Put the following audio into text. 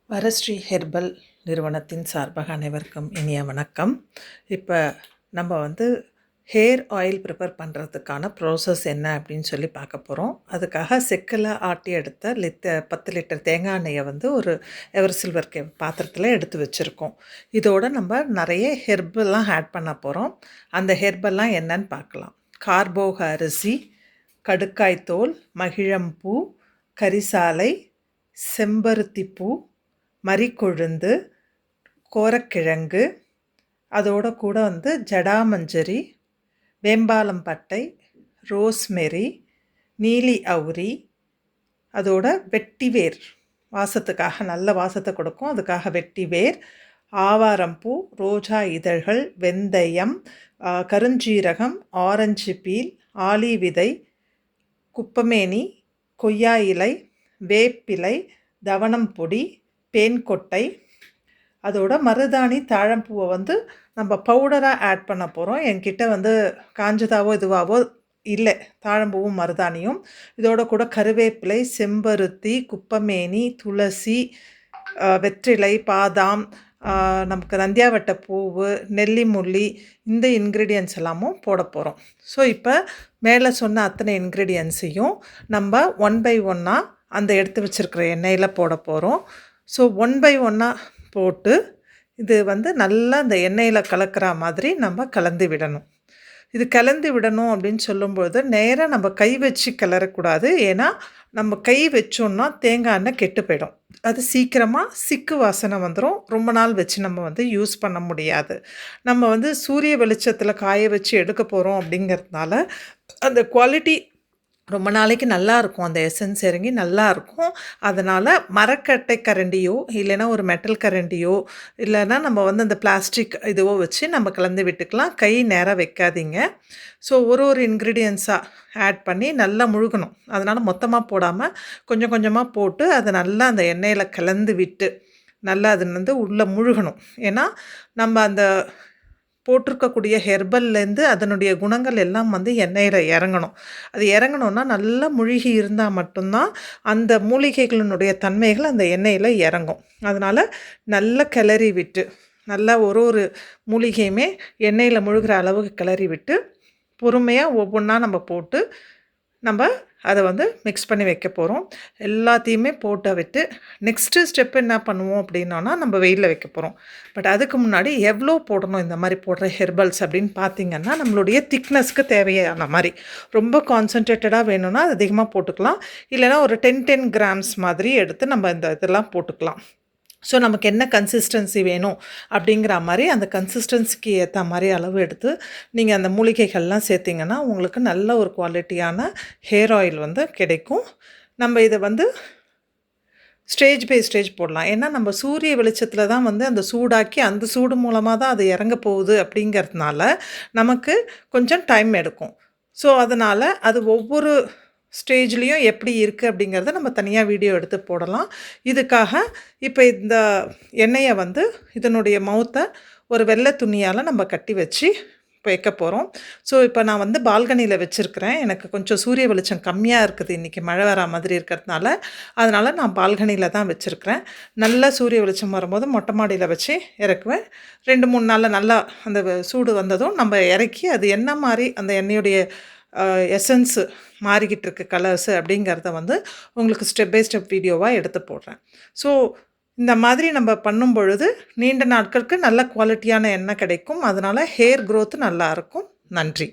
வரஸ்ரீ herbal நிறுவனத்தின் சார்பாக அனைவருக்கும் இனிய வணக்கம். இப்போ நம்ம ஹேர் ஆயில் ப்ரிப்பேர் பண்ணுறதுக்கான ப்ராசஸ் என்ன அப்படின்னு சொல்லி பார்க்க போகிறோம். அதுக்காக செக்கில் ஆட்டி எடுத்த 10 லிட்டர் தேங்காய் எண்ணெயை ஒரு எவர் சில்வர் பாத்திரத்தில் எடுத்து வச்சுருக்கோம். இதோடு நம்ம நிறைய ஹெர்பெல்லாம் ஆட் பண்ண போகிறோம். அந்த ஹெர்பெல்லாம் என்னன்னு பார்க்கலாம். கார்போக அரிசி, கடுக்காய்த்தோல், மகிழம்பூ, கரிசாலை, செம்பருத்திப்பூ, மரிக்கொழுந்து, கோரக்கிழங்கு, அதோட கூட ஜடாமஞ்சரி, வேம்பாலம் பட்டை, ரோஸ்மெரி, நீலி அவுரி, அதோட வெட்டிவேர், வாசத்துக்காக நல்ல வாசத்தை கொடுக்கும், அதுக்காக வெட்டிவேர், ஆவாரம்பூ, ரோஜா இதழ்கள், வெந்தயம், கருஞ்சீரகம், ஆரஞ்சு பீல், ஆலி விதை, குப்பமேனி, கொய்யா இலை, வேப்பிலை, தவனம் பொடி, பேன்கொட்டை, அதோட மருதாணி, தாழம்பூவை நம்ம பவுடராக ஆட் பண்ண போகிறோம். என்கிட்ட காஞ்சதாவோ இதுவாவோ இல்லை, தாழம்பூவும் மருதாணியும். இதோட கூட கருவேப்பிலை, செம்பருத்தி, குப்பமேனி, துளசி, வெற்றிலை, பாதாம், நமக்கு நந்தியாவட்டை பூவு, நெல்லி முள்ளி, இந்த இன்க்ரீடியன்ஸ் எல்லாமும் போட போகிறோம். ஸோ இப்போ மேலே சொன்ன அத்தனை இன்க்ரீடியன்ஸையும் நம்ம 1 by 1 அந்த எடுத்து வச்சுருக்கிற எண்ணெயில் போட போகிறோம். ஸோ 1 by 1 போட்டு இது நல்லா இந்த எண்ணெயில் கலக்கிற மாதிரி நம்ம கலந்து விடணும். இது கலந்து விடணும் அப்படின்னு சொல்லும்போது நேராக நம்ம கை வச்சு கிளறக்கூடாது. ஏன்னா நம்ம கை வச்சோன்னா தேங்காய் எண்ணெய் கெட்டு போயிடும். அது சீக்கிரமாக சிக்கு வாசனை வந்துடும். ரொம்ப நாள் வச்சு நம்ம யூஸ் பண்ண முடியாது. நம்ம சூரிய வெளிச்சத்தில் காய வச்சு எடுக்க போகிறோம் அப்படிங்கிறதுனால அந்த குவாலிட்டி ரொம்ப நாளைக்கு நல்லாயிருக்கும். அந்த எசன்ஸ் இறங்கி நல்லாயிருக்கும். அதனால் மரக்கட்டை கரண்டியோ இல்லைன்னா ஒரு மெட்டல் கரண்டியோ இல்லைன்னா நம்ம அந்த பிளாஸ்டிக் இதுவோ வச்சு நம்ம கலந்து விட்டுக்கலாம். கை நேராக வைக்காதீங்க. ஸோ ஒரு இன்க்ரீடியன்ஸாக ஆட் பண்ணி நல்லா முழுகணும். அதனால் மொத்தமாக போடாமல் கொஞ்சம் கொஞ்சமாக போட்டு அதை நல்லா அந்த எண்ணெயில் கலந்து விட்டு நல்லா அது உள்ளே முழுகணும். ஏன்னா நம்ம அந்த போட்டிருக்கக்கூடிய ஹெர்பல்லேருந்து அதனுடைய குணங்கள் எல்லாம் எண்ணெயில் இறங்கணும். அது இறங்கணுன்னா நல்லா முழுகி இருந்தால் மட்டும்தான் அந்த மூலிகைகளினுடைய தன்மைகள் அந்த எண்ணெயில் இறங்கும். அதனால் நல்லா கிளறி விட்டு நல்லா ஒரு மூலிகையுமே எண்ணெயில் முழுகிற அளவுக்கு கிளறி விட்டு பொறுமையாக ஒவ்வொன்றா நம்ம போட்டு நம்ம அதை மிக்ஸ் பண்ணி வைக்க போகிறோம். எல்லாத்தையுமே போட்ட விட்டு நெக்ஸ்ட்டு ஸ்டெப் என்ன பண்ணுவோம் அப்படின்னோன்னா நம்ம வெயிலில் வைக்க போகிறோம். பட் அதுக்கு முன்னாடி எவ்வளோ போடணும் இந்த மாதிரி போடுற ஹெர்பல்ஸ் அப்படின்னு பார்த்திங்கன்னா நம்மளுடைய திக்னஸ்க்கு தேவையான மாதிரி ரொம்ப கான்சன்ட்ரேட்டடாக வேணும்னா அது அதிகமாக போட்டுக்கலாம். இல்லைனா ஒரு 10 கிராம்ஸ் மாதிரி எடுத்து நம்ம இந்த இதெல்லாம் போட்டுக்கலாம். ஸோ நமக்கு என்ன கன்சிஸ்டன்சி வேணும் அப்படிங்கிற மாதிரி அந்த கன்சிஸ்டன்சிக்கு ஏற்ற மாதிரி அளவு எடுத்து நீங்கள் அந்த மூலிகைகள்லாம் சேர்த்திங்கன்னா உங்களுக்கு நல்ல ஒரு குவாலிட்டியான ஹேர் ஆயில் கிடைக்கும். நம்ம இதை ஸ்டேஜ் பை ஸ்டேஜ் போடலாம். ஏன்னா நம்ம சூரிய வெளிச்சத்தில் தான் அந்த சூடாக்கி அந்த சூடு மூலமாக தான் அது இறங்க போகுது அப்படிங்கிறதுனால நமக்கு கொஞ்சம் டைம் எடுக்கும். ஸோ அதனால் அது ஒவ்வொரு ஸ்டேஜ்லேயும் எப்படி இருக்குது அப்படிங்கிறத நம்ம தனியாக வீடியோ எடுத்து போடலாம். இதுக்காக இப்போ இந்த எண்ணெயை இதனுடைய மவுத்தை ஒரு வெள்ளை துணியால் நம்ம கட்டி வச்சு வைக்க போகிறோம். ஸோ இப்போ நான் பால்கனியில் வச்சுருக்கிறேன். எனக்கு கொஞ்சம் சூரிய வெளிச்சம் கம்மியாக இருக்குது இன்றைக்கி, மழை வர மாதிரி இருக்கிறதுனால. அதனால் நான் பால்கனியில் தான் வச்சுருக்கிறேன். நல்லா சூரிய வெளிச்சம் வரும்போது மொட்டை மாடியில் வச்சு இறக்குவேன். 2-3 நாளில் நல்லா அந்த சூடு வந்ததும் நம்ம இறக்கி அது என்ன மாதிரி அந்த எண்ணெயுடைய எசன்ஸு மாறிக்கிட்டு இருக்கு கலர்ஸு அப்படிங்கிறத உங்களுக்கு ஸ்டெப் பை ஸ்டெப் வீடியோவாக எடுத்து போடுறேன். ஸோ இந்த மாதிரி நம்ம பண்ணும் பொழுது நீண்ட நாட்களுக்கு நல்ல குவாலிட்டியான எண்ணெய் கிடைக்கும். அதனால் ஹேர் க்ரோத் நல்லாயிருக்கும். நன்றி.